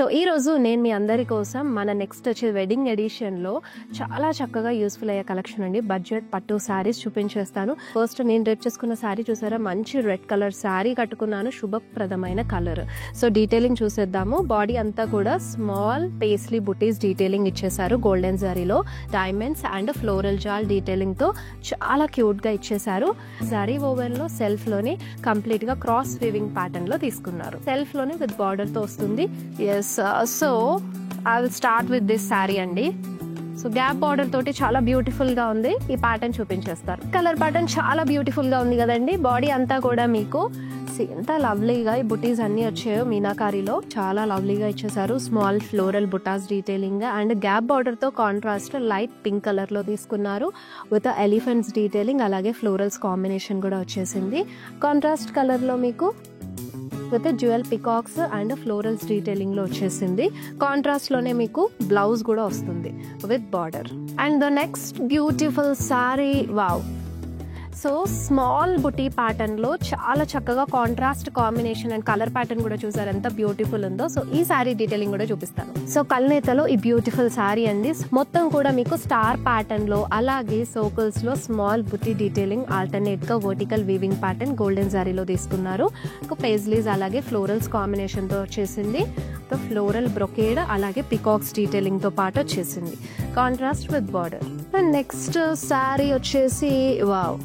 So ఈ రోజు నేను మీ అందరి కోసం మన నెక్స్ట్ వచ్చే వెడ్డింగ్ ఎడిషన్లో చాలా చక్కగా యూస్ఫుల్ అయ్యే కలెక్షన్ అండి. బడ్జెట్ పట్టు శారీస్ చూపించేస్తాను. ఫస్ట్ నేను రేపు చేసుకున్న శారీ చూసారా, మంచి రెడ్ కలర్ శారీ కట్టుకున్నాను, శుభప్రదమైన కలర్. సో డీటెయిలింగ్ చూసేద్దాము. బాడీ అంతా కూడా స్మాల్ పేస్లీ బుటీస్ డీటెయిలింగ్ ఇచ్చేసారు. గోల్డెన్ జరీలో diamonds and floral jaal detailing తో చాలా క్యూట్ గా ఇచ్చేసారు. జరీ ఓవెన్ లో సెల్ఫ్ లోని కంప్లీట్ గా క్రాస్ వీవింగ్ ప్యాటర్న్ లో తీసుకున్నారు. సెల్ఫ్ లోని విత్ బార్డర్ తో వస్తుంది. So I will start with this sari అండి. సో గ్యాప్ బార్డర్ తోటి చాలా బ్యూటిఫుల్ గా ఉంది. ఈ ప్యాటర్న్ చూపించేస్తారు. కలర్ ప్యాటర్న్ చాలా బ్యూటిఫుల్ గా ఉంది కదండి. బాడీ అంతా కూడా మీకు ఎంత లవ్లీగా ఈ బుటీస్ అన్ని వచ్చాయో మీనాకారీలో చాలా లవ్లీగా ఇచ్చేసారు. Small floral buttas detailing and gap border తో కాంట్రాస్ట్ లైట్ పింక్ కలర్ లో తీసుకున్నారు విత్ ఎలిఫెంట్స్ డీటెయిలింగ్, అలాగే ఫ్లోరల్స్ కాంబినేషన్ కూడా వచ్చేసింది. కాంట్రాస్ట్ కలర్ లో మీకు with jewel peacocks and florals detailing లో వచ్చేసింది. కాంట్రాస్ట్ లోనే మీకు బ్లౌజ్ కూడా వస్తుంది with border. And the next beautiful sari, wow. So small బుటీ ప్యాటర్న్ లో చాలా చక్కగా contrast combination and colour pattern కూడా చూసారు ఎంత బ్యూటిఫుల్ ఉందో. సో ఈ సారీ డీటెయిలింగ్ కూడా చూపిస్తాను. సో కల్నేతలో ఈ బ్యూటిఫుల్ సారీ అండి. మొత్తం కూడా మీకు స్టార్ ప్యాటర్న్ లో, అలాగే సర్కిల్స్ లో స్మాల్ బుటీ డీటెయిలింగ్, ఆల్టర్నేట్ గా వర్టికల్ వీవింగ్ ప్యాటర్న్ గోల్డెన్ జారీలో తీసుకున్నారు. పేజ్లీస్ అలాగే ఫ్లోరల్స్ కాంబినేషన్ తో వచ్చేసింది. ఫ్లోరల్ బ్రొకేడ్ అలాగే పికాక్స్ డీటెయిలింగ్ తో పాటు వచ్చేసింది. Contrast with border. And next sorry వచ్చేసి వావ్.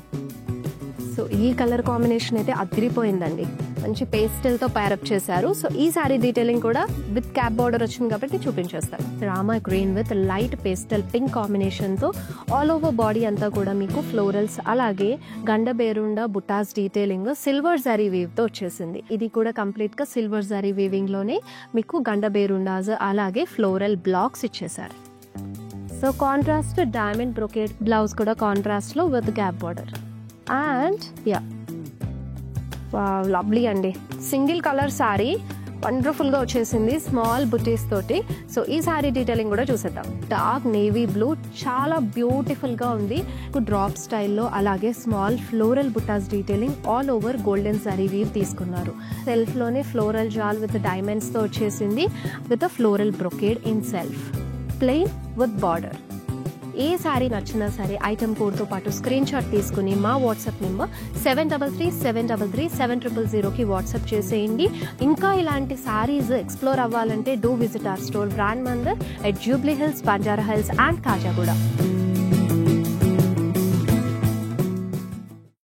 సో ఈ కలర్ కాంబినేషన్ అయితే అదిరిపోయిందండి. మంచి పేస్టల్ తో ప్యారప్ చేశారు. సో ఈ సారీ డీటెయిలింగ్ కూడా విత్ క్యాప్ బార్డర్ వచ్చింది కాబట్టి చూపించేస్తాను. Rama green with light pastel pink combination తో ఆల్ ఓవర్ బాడీ అంతా కూడా మీకు ఫ్లోరల్స్ అలాగే గండబేరుండా బుటాస్ డీటెయిలింగ్ సిల్వర్ జరీ వీవ్ తో వచ్చేసింది. ఇది కూడా కంప్లీట్ గా సిల్వర్ జరీ వీవింగ్ లోనే మీకు గండబేరుండాస్ అలాగే ఫ్లోరల్ బ్లాక్స్ ఇచ్చేసారు. So contrast diamond brocade blouse కూడా కాంట్రాస్ట్ లో with gap border. And yeah lovely అండి. సింగిల్ కలర్ సారీ వండర్ఫుల్ గా వచ్చేసింది స్మాల్ బుటీస్ తోటి. సో ఈ సారీ డీటెయిలింగ్ కూడా చూసేద్దాం. డార్క్ నేవీ బ్లూ చాలా బ్యూటిఫుల్ గా ఉంది. డ్రాప్ స్టైల్లో అలాగే స్మాల్ ఫ్లోరల్ బుటాస్ detailing all over golden zari weave తీసుకున్నారు. సెల్ఫ్ లోనే ఫ్లోరల్ జాల్ విత్ డైమండ్స్ తో వచ్చేసింది with floral brocade in self, plain with border. ఏ శారీ నచ్చినా సరే ఐటమ్ కోడ్తో పాటు స్క్రీన్ షాట్ తీసుకుని మా వాట్సాప్ నెంబర్ 7337337000కి వాట్సాప్ చేసేయండి. ఇంకా ఇలాంటి శారీస్ ఎక్స్ప్లోర్ అవ్వాలంటే do visit our store brand Mandar at Jubilee Hills, Banjara Hills and Khajaguda.